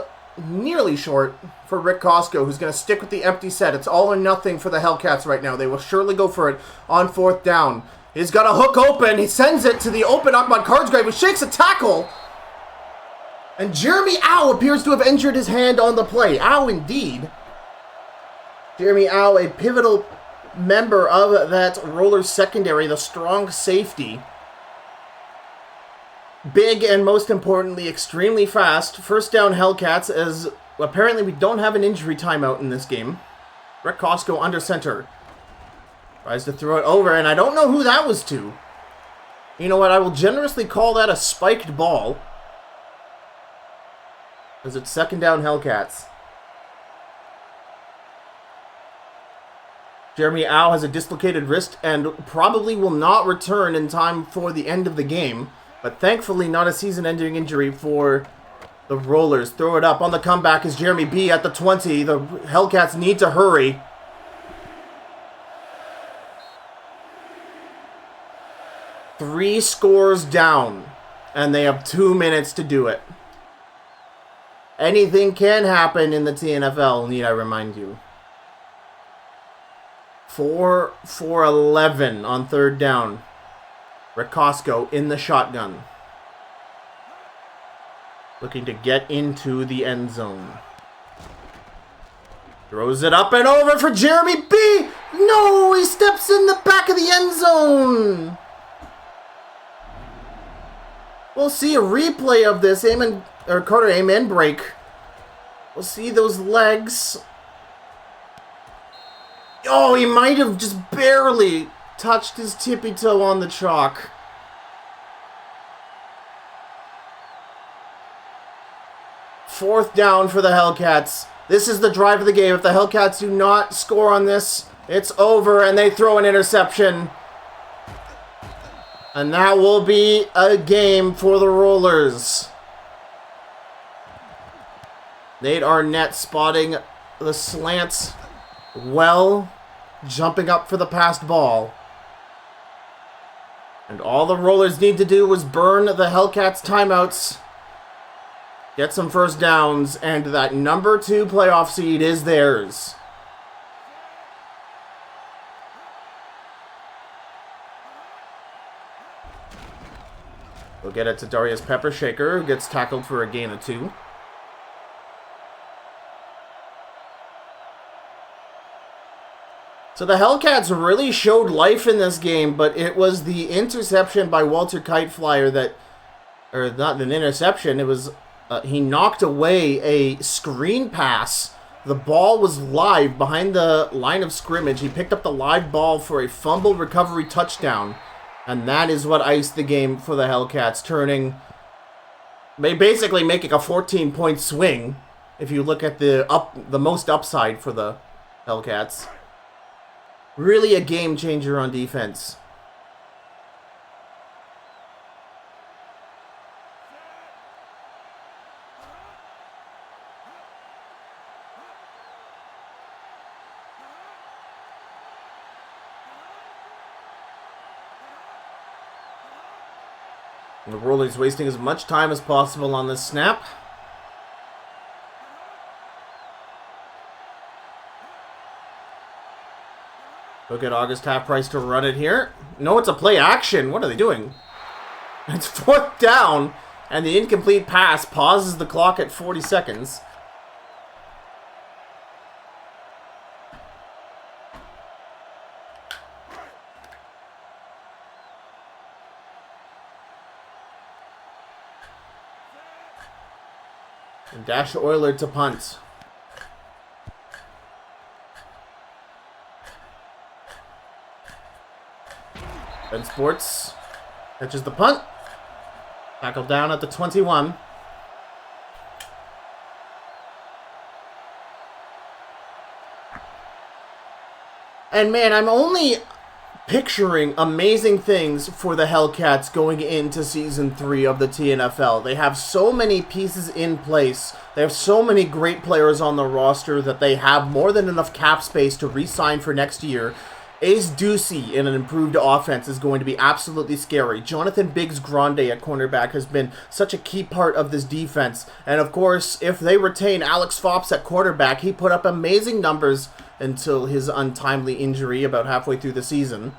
nearly short for Rick Costco, who's going to stick with the empty set. It's all or nothing for the Hellcats right now. They will surely go for it on fourth down. He's got a hook open. He sends it to the open Ahmad Cardsgrave, who shakes a tackle. And Jeremy Au appears to have injured his hand on the play. Au, indeed. Jeremy Au, a pivotal member of that Rollers secondary, the strong safety. Big and, most importantly, extremely fast. First down Hellcats, as apparently we don't have an injury timeout in this game. Rick Costco under center. Tries to throw it over, and I don't know who that was to. You know what, I will generously call that a spiked ball. As it's second down Hellcats. Jeremy Au has a dislocated wrist and probably will not return in time for the end of the game. But thankfully not a season-ending injury for the Rollers. Throw it up on the comeback is Jeremy B at the 20. The Hellcats need to hurry. Three scores down. And they have 2 minutes to do it. Anything can happen in the TNFL, need I remind you. 4 for 11 on third down. Rick Costco in the shotgun. Looking to get into the end zone. Throws it up and over for Jeremy B. No, he steps in the back of the end zone. We'll see a replay of this Carter Amen break. We'll see those legs. Oh, he might have just barely touched his tippy toe on the chalk. Fourth down for the Hellcats. This is the drive of the game. If the Hellcats do not score on this, it's over, and they throw an interception. And that will be a game for the Rollers. Nate Arnett spotting the slants well, jumping up for the passed ball. And all the Rollers need to do was burn the Hellcats timeouts, get some first downs, and that number 2 playoff seed is theirs. We'll get it to Darius Peppershaker, who gets tackled for a gain of 2. So the Hellcats really showed life in this game, but it was the interception by Walter Kiteflyer that, or not an interception, it was, he knocked away a screen pass. The ball was live behind the line of scrimmage. He picked up the live ball for a fumble recovery touchdown. And that is what iced the game for the Hellcats, basically making a 14-point swing, if you look at the most upside for the Hellcats. Really a game changer on defense. The Rollers wasting as much time as possible on this snap. Look at August Half-Price to run it here. No, it's a play action. What are they doing? It's fourth down, and the incomplete pass pauses the clock at 40 seconds. And Dash Euler to punt. Ben Sports catches the punt. Tackled down at the 21. And man, I'm only picturing amazing things for the Hellcats going into Season 3 of the TNFL. They have so many pieces in place. They have so many great players on the roster that they have more than enough cap space to re-sign for next year. Ace Ducey in an improved offense is going to be absolutely scary. Jonathan Biggs-Grande at cornerback has been such a key part of this defense. And of course, if they retain Alex Fops at quarterback, he put up amazing numbers until his untimely injury about halfway through the season.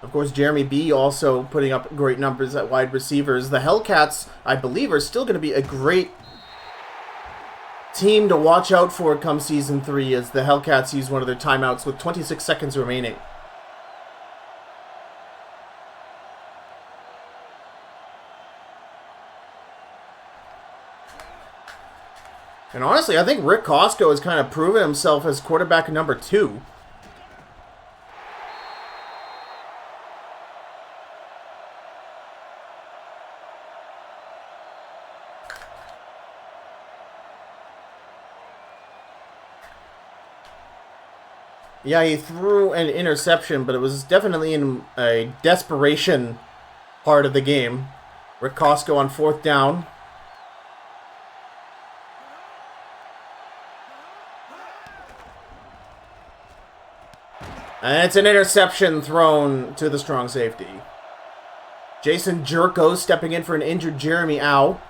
Of course, Jeremy B also putting up great numbers at wide receivers. The Hellcats, I believe, are still going to be a great team to watch out for come Season 3 as the Hellcats use one of their timeouts with 26 seconds remaining. And honestly, I think Rick Costco has kind of proven himself as quarterback number 2. Yeah, he threw an interception, but it was definitely in a desperation part of the game. Rick Costco on 4th down. And it's an interception thrown to the strong safety. Jason Jerko stepping in for an injured Jeremy Au.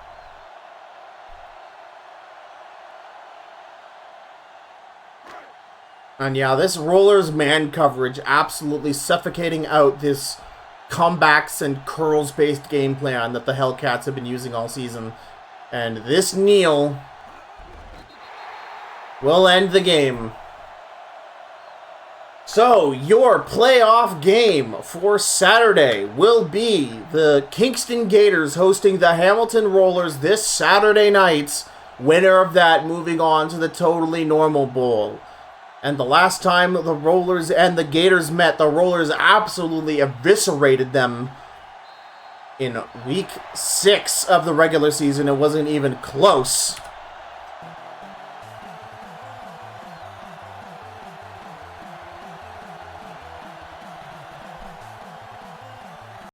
And yeah, this Rollers man coverage absolutely suffocating out this comebacks and curls-based game plan that the Hellcats have been using all season. And this kneel will end the game. So, your playoff game for Saturday will be the Kingston Gators hosting the Hamilton Rollers this Saturday night. Winner of that moving on to the Totally Normal Bowl. And the last time the Rollers and the Gators met, the Rollers absolutely eviscerated them in Week 6 of the regular season. It wasn't even close.